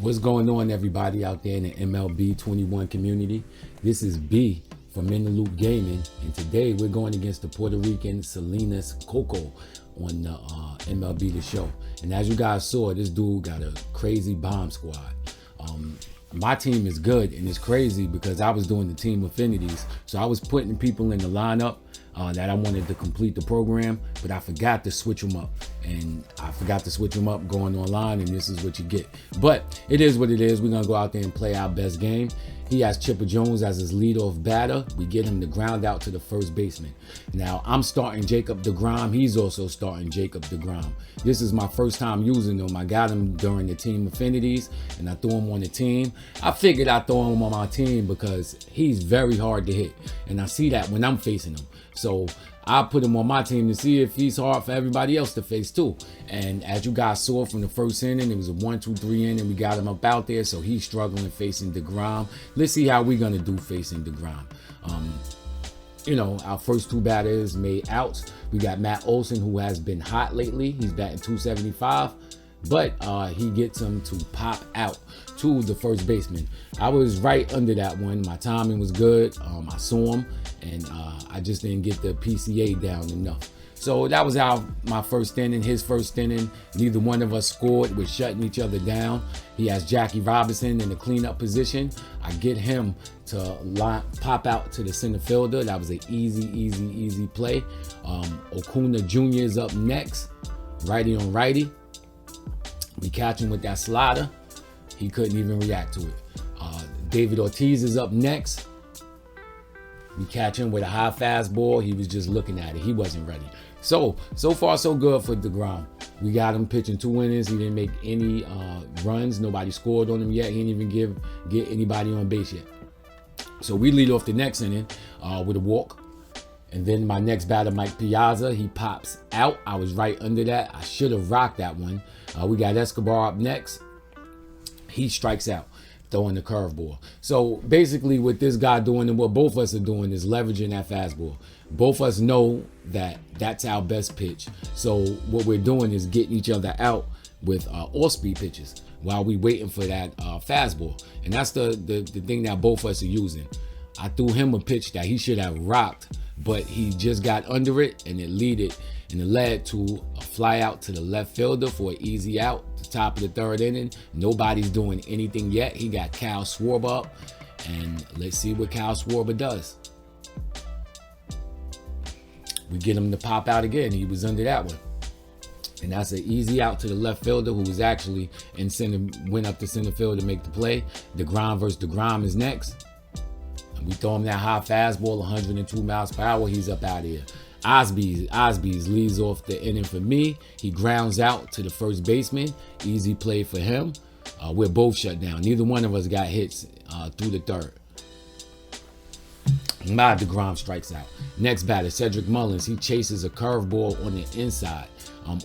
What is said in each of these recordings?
What's going on, everybody out there in the MLB 21 community? This is B from In the Loop Gaming, and today we're going against the Puerto Rican Salinas Coco on the MLB The Show. And as you guys saw, this dude got a crazy bomb squad. My team is good, and it's crazy because I was doing the team affinities, so I was putting people in the lineup that I wanted to complete the program, but I forgot to switch them up. And I forgot to switch them up going online, and this is what you get. But it is what it is. We're going to go out there and play our best game. He has Chipper Jones as his leadoff batter. We get him to ground out to the first baseman. Now, I'm starting Jacob degrom. He's also starting Jacob degrom. This is my first time using him. I got him during the team affinities, and I threw him on the team. I figured I'd throw him on my team because he's very hard to hit, and I see that when I'm facing him. So I put him on my team to see if he's hard for everybody else to face too. And as you guys saw from the first inning, it was a 1-2-3 inning. We got him up out there, so he's struggling facing degrom. Let's see how we're gonna do facing degrom. You know, our first two batters made outs. We got Matt Olson, who has been hot lately. He's batting .275. But he gets him to pop out to the first baseman. I was right under that one. My timing was good. I saw him, and I just didn't get the PCA down enough. So that was my first inning, his first inning. Neither one of us scored. We're shutting each other down. He has Jackie Robinson in the cleanup position. I get him to pop out to the center fielder. That was an easy play. Okuna Jr. is up next, righty on righty. We catch him with that slider. He couldn't even react to it. David Ortiz is up next. We catch him with a high fastball. He was just looking at it. He wasn't ready. So far so good for degrom. We got him pitching 2 innings. He didn't make any runs. Nobody scored on him yet. He didn't even get anybody on base yet. So we lead off the next inning with a walk. And then my next batter, Mike Piazza, he pops out. I was right under that. I should have rocked that one. We got Escobar up next. He strikes out, throwing the curveball. So basically what this guy doing and what both of us are doing is leveraging that fastball. Both of us know that that's our best pitch. So what we're doing is getting each other out with off-speed pitches while we waiting for that fastball. And that's the thing that both of us are using. I threw him a pitch that he should have rocked, but he just got under it, and it led to a fly out to the left fielder for an easy out. The top of the third inning. Nobody's doing anything yet. He got Kyle Schwarber up, and let's see what Kyle Schwarber does. We get him to pop out again. He was under that one. And that's an easy out to the left fielder, who was actually in center, went up to center field to make the play. degrom versus degrom is next. We throw him that high fastball, 102 miles per hour. He's up out of here. Osbies leads off the inning for me. He grounds out to the first baseman. Easy play for him. We're both shut down. Neither one of us got hits through the third. My degrom strikes out. Next batter, Cedric Mullins. He chases a curveball on the inside.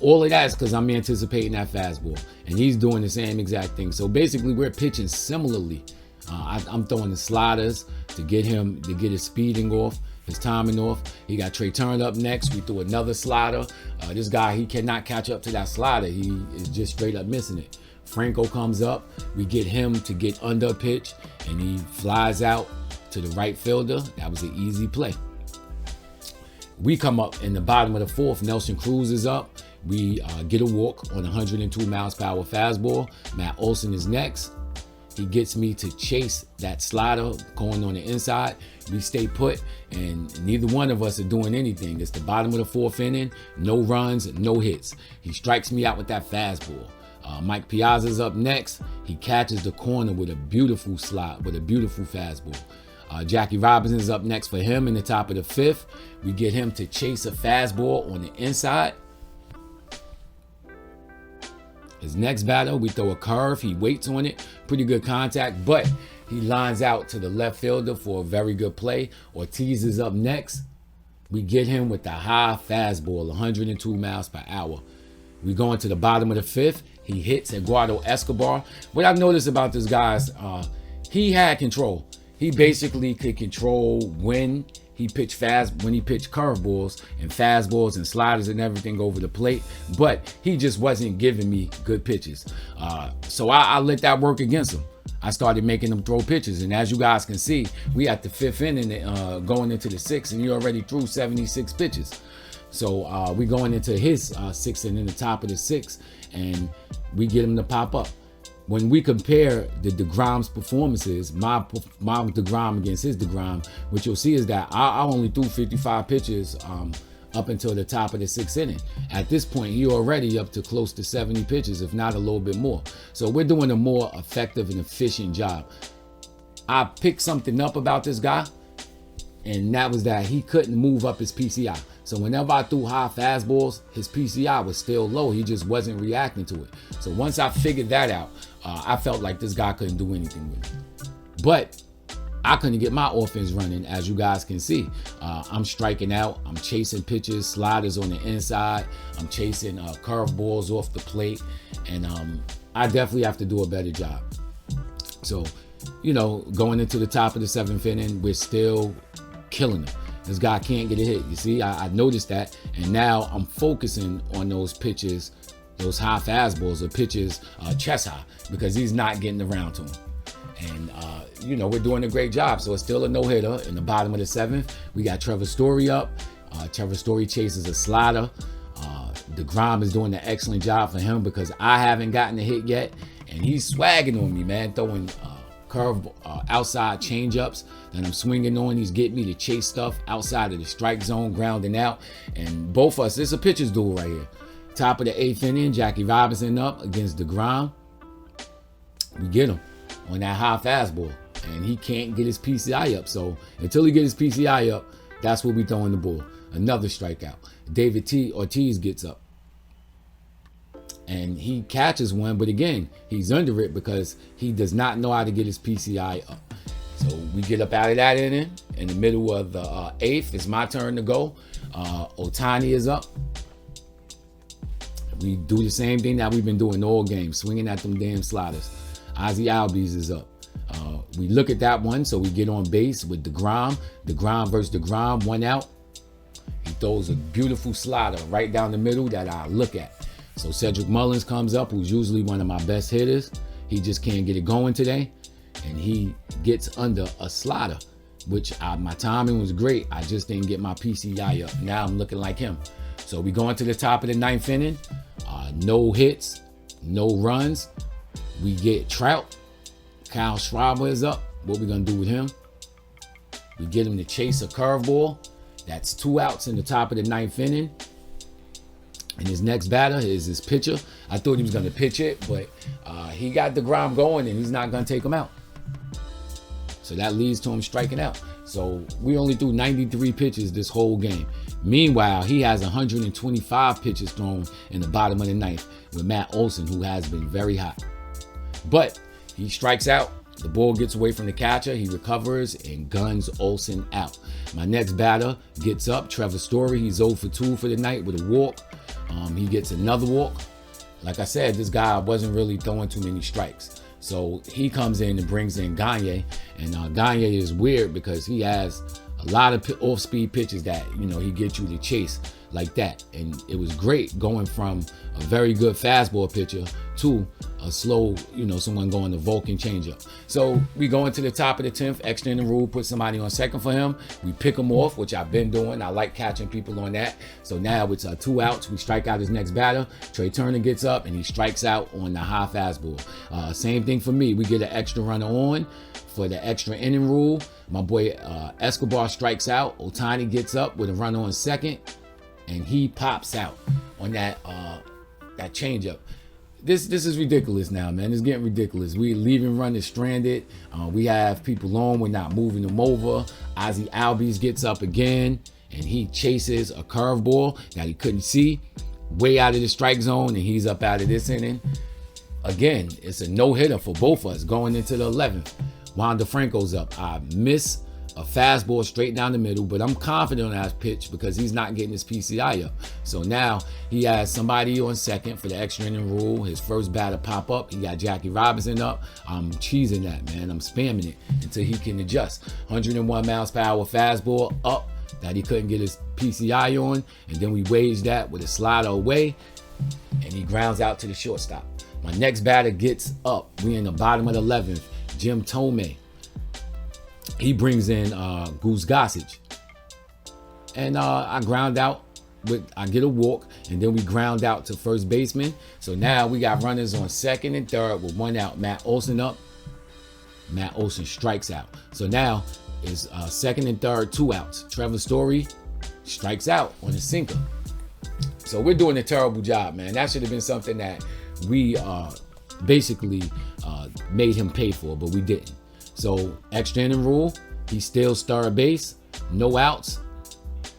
All of that is because I'm anticipating that fastball, and he's doing the same exact thing. So basically, we're pitching similarly. I'm throwing the sliders to get his speeding off, his timing off. He got Trey Turner up next. We threw another slider. This guy, he cannot catch up to that slider. He is just straight up missing it. Franco comes up. We get him to get under a pitch, and he flies out to the right fielder. That was an easy play. We come up in the bottom of the fourth. Nelson Cruz is up. We get a walk on 102 miles per hour fastball. Matt Olson is next. He gets me to chase that slider going on the inside. We stay put, and neither one of us are doing anything. It's the bottom of the fourth inning. No runs, no hits. He strikes me out with that fastball. Mike Piazza's up next. He catches the corner with a beautiful slide, with a beautiful fastball. Jackie Robinson's up next for him in the top of the fifth. We get him to chase a fastball on the inside. His next batter, we throw a curve. He waits on it. Pretty good contact, but he lines out to the left fielder for a very good play. Ortiz is up next. We get him with the high fastball, 102 miles per hour. We go into the bottom of the fifth. He hits Eduardo Escobar. What I've noticed about this guy is he had control. He basically could control when he pitched curveballs and fastballs and sliders and everything over the plate, but he just wasn't giving me good pitches. So I let that work against him. I started making him throw pitches, and as you guys can see, we at the 5th inning, going into the 6th, and he already threw 76 pitches. So we going into his 6th inning, the top of the 6th, and we get him to pop up. When we compare the degrom's performances, my degrom against his degrom, what you'll see is that I only threw 55 pitches up until the top of the 6th inning. At this point, he already up to close to 70 pitches, if not a little bit more. So we're doing a more effective and efficient job. I picked something up about this guy, and that was that he couldn't move up his PCI. So whenever I threw high fastballs, his PCI was still low. He just wasn't reacting to it. So once I figured that out, I felt like this guy couldn't do anything with it. But I couldn't get my offense running, as you guys can see. I'm striking out. I'm chasing pitches, sliders on the inside. I'm chasing curveballs off the plate. And I definitely have to do a better job. So, going into the top of the 7th inning, we're still killing him. This guy can't get a hit. You see, I noticed that. And now I'm focusing on those pitches, those high fastballs or pitches chest high, because he's not getting around to him. And, we're doing a great job. So it's still a no-hitter. In the bottom of the 7th, we got Trevor Story up. Trevor Story chases a slider. DeGrom is doing an excellent job for him because I haven't gotten a hit yet. And he's swagging on me, man, throwing curve outside changeups that I'm swinging on. He's getting me to chase stuff outside of the strike zone, grounding out. And both of us, it's a pitcher's duel right here. Top of the 8th inning, Jackie Robinson up against DeGrom. We get him on that high fastball, and he can't get his PCI up. So until he gets his PCI up, that's where we throwing the ball. Another strikeout. David Ortiz gets up, and he catches one, but again, he's under it because he does not know how to get his PCI up. So we get up out of that inning. In the middle of the 8th, it's my turn to go. Ohtani is up. We do the same thing that we've been doing all game, swinging at them damn sliders. Ozzie Albies is up. We look at that one, so we get on base with DeGrom. DeGrom versus DeGrom, 1 out. He throws a beautiful slider right down the middle that I look at. So Cedric Mullins comes up, who's usually one of my best hitters. He just can't get it going today, and he gets under a slider, which my timing was great. I just didn't get my PCI up. Now I'm looking like him. So we go into the top of the 9th inning. No hits, no runs. We get Trout. Kyle Schwarber is up. What we gonna do with him? We get him to chase a curveball. That's 2 outs in the top of the 9th inning. And his next batter is his pitcher. I thought he was gonna pitch it, but he got DeGrom going, and he's not gonna take him out. So that leads to him striking out. So we only threw 93 pitches this whole game. Meanwhile, he has 125 pitches thrown in the bottom of the 9th with Matt Olson, who has been very hot. But he strikes out. The ball gets away from the catcher. He recovers and guns Olson out. My next batter gets up, Trevor Story. He's 0 for 2 for the night with a walk. He gets another walk. Like I said, this guy wasn't really throwing too many strikes. So he comes in and brings in Gagne. And Gagne is weird because he has a lot of off-speed pitches that, he gets you to chase like that. And it was great going from a very good fastball pitcher to a slow, someone going to Vulcan changeup. So we go into the top of the 10th, extra inning rule, put somebody on second for him. We pick him off, which I've been doing. I like catching people on that. So now it's 2 outs. We strike out his next batter. Trey Turner gets up and he strikes out on the high fastball. Same thing for me. We get an extra runner on for the extra inning rule. My boy Escobar strikes out. Ohtani gets up with a runner on second, and he pops out on that changeup. This is ridiculous now, man. It's getting ridiculous. We leaving runners stranded. We have people on. We're not moving them over. Ozzie Albies gets up again, and he chases a curveball that he couldn't see way out of the strike zone, and he's up out of this inning. Again, it's a no-hitter for both of us going into the 11th. Wander Franco's up. I miss a fastball straight down the middle, but I'm confident on that pitch because he's not getting his PCI up. So now he has somebody on second for the extra inning rule. His first batter pop up. He got Jackie Robinson up. I'm cheesing that, man. I'm spamming it until he can adjust. 101 miles per hour fastball up that he couldn't get his PCI on. And then we waged that with a slider away, and he grounds out to the shortstop. My next batter gets up. We in the bottom of the 11th. Jim Tomei. He brings in Goose Gossage. And I ground out. I get a walk, and then we ground out to first baseman. So now we got runners on second and third with one out. Matt Olson up. Matt Olson strikes out. So now it's second and third, 2 outs. Trevor Story strikes out on a sinker. So we're doing a terrible job, man. That should have been something that we basically made him pay for, but we didn't. So extra inning rule, he steals third base, no outs.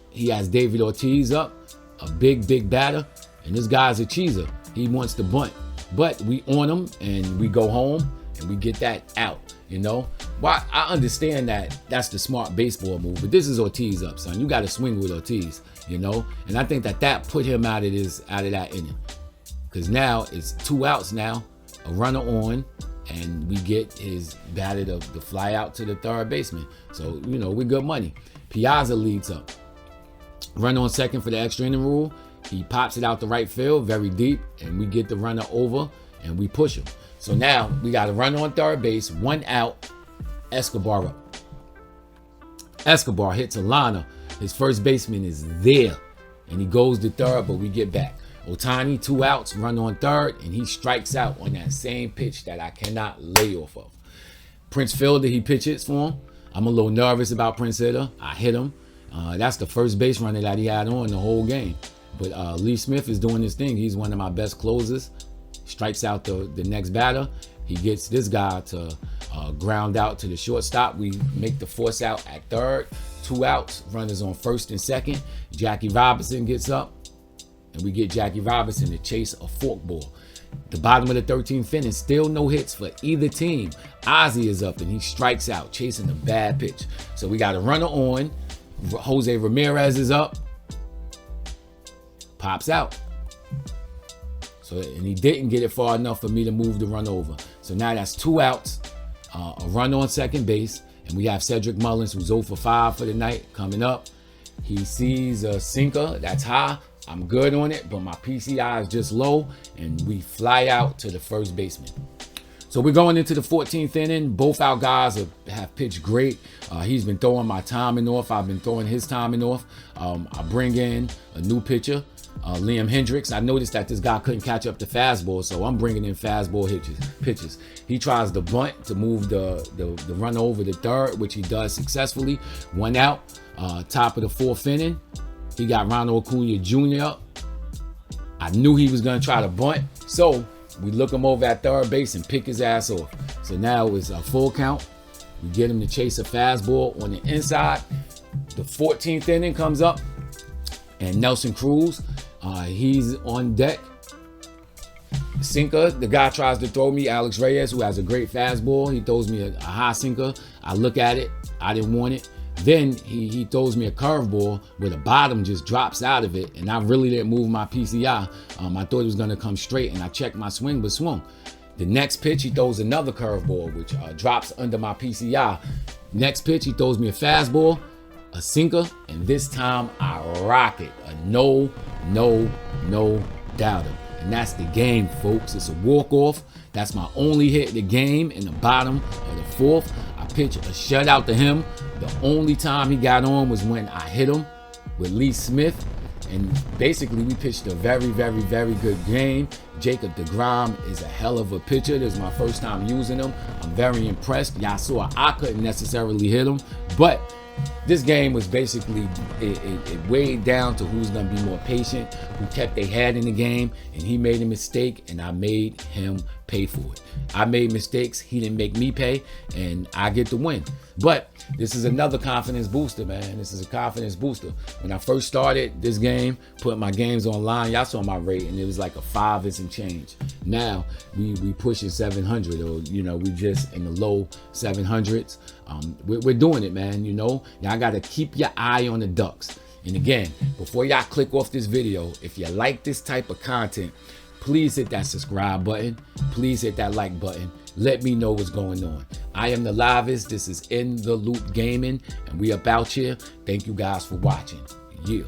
He has David Ortiz up, a big batter, and this guy's a cheeser. He wants to bunt, but we on him and we go home and we get that out. You know, well, I understand that that's the smart baseball move, but this is Ortiz up, son. You got to swing with Ortiz, you know, and I think that put him out of that inning, because now it's 2 outs now, a runner on. And we get his batter to fly out to the third baseman. So, you know, we're good money. Piazza leads up. Run on second for the extra inning rule. He pops it out the right field, very deep, and we get the runner over, and we push him. So now we got a run on third base, 1 out, Escobar up. Escobar hits a liner. His first baseman is there, and he goes to third, but we get back. Ohtani, 2 outs, run on third, and he strikes out on that same pitch that I cannot lay off of. Prince Fielder, he pitches for him. I'm a little nervous about Prince Fielder. I hit him. That's the first base runner that he had on the whole game. But Lee Smith is doing his thing. He's one of my best closers. Strikes out the next batter. He gets this guy to ground out to the shortstop. We make the force out at third. 2 outs, runners on first and second. Jackie Robinson gets up. And we get Jackie Robinson to chase a forkball. The bottom of the 13th inning, still no hits for either team. Ozzie is up and he strikes out, chasing a bad pitch. So we got a runner on. Jose Ramirez is up. Pops out. So, and he didn't get it far enough for me to move the run over. So now that's 2 outs, a run on second base. And we have Cedric Mullins, who's 0 for 5 for the night, coming up. He sees a sinker that's high. I'm good on it, but my PCI is just low, and we fly out to the first baseman. So we're going into the 14th inning. Both our guys have pitched great. He's been throwing my timing off. I've been throwing his timing off. I bring in a new pitcher, Liam Hendricks. I noticed that this guy couldn't catch up to fastball, so I'm bringing in fastball pitches. He tries to bunt to move the run over the third, which he does successfully. 1 out, top of the 4th inning. He got Ronald Acuna Jr. up. I knew he was going to try to bunt, so we look him over at third base and pick his ass off. So now it's a full count. We get him to chase a fastball on the inside. The 14th inning comes up, and Nelson Cruz, he's on deck. Sinker, the guy tries to throw me, Alex Reyes, who has a great fastball. He throws me a high sinker. I look at it. I didn't want it. Then he throws me a curveball where the bottom just drops out of it, and I really didn't move my PCI. I thought it was going to come straight, and I checked my swing, but swung. The next pitch, he throws another curveball, which drops under my PCI. Next pitch, he throws me a fastball, a sinker, and this time I rock it. A no doubter. And that's the game, folks. It's a walk-off. That's my only hit of the game in the bottom of the 4th. I pitch a shutout to him. The only time he got on was when I hit him with Lee Smith. And basically, we pitched a very good game. Jacob degrom is a hell of a pitcher. This is my first time using him. I'm very impressed. Y'all saw I couldn't necessarily hit him, but this game was basically, it weighed down to who's going to be more patient, who kept their head in the game, and he made a mistake, and I made him pay for it. I made mistakes. He didn't make me pay, and I get the win. But this is another confidence booster, man. This is a confidence booster. When I first started this game, put my games online, y'all saw my rate, and it was like a 5 and some change. Now we pushing 700, or we just in the low 700s. We're doing it, man. Y'all got to keep your eye on the ducks. And again, before y'all click off this video, if you like this type of content, please hit that subscribe button. Please hit that like button. Let me know what's going on. I am the Livest. This is In the Loop Gaming, and we about here. Thank you guys for watching. Yeah.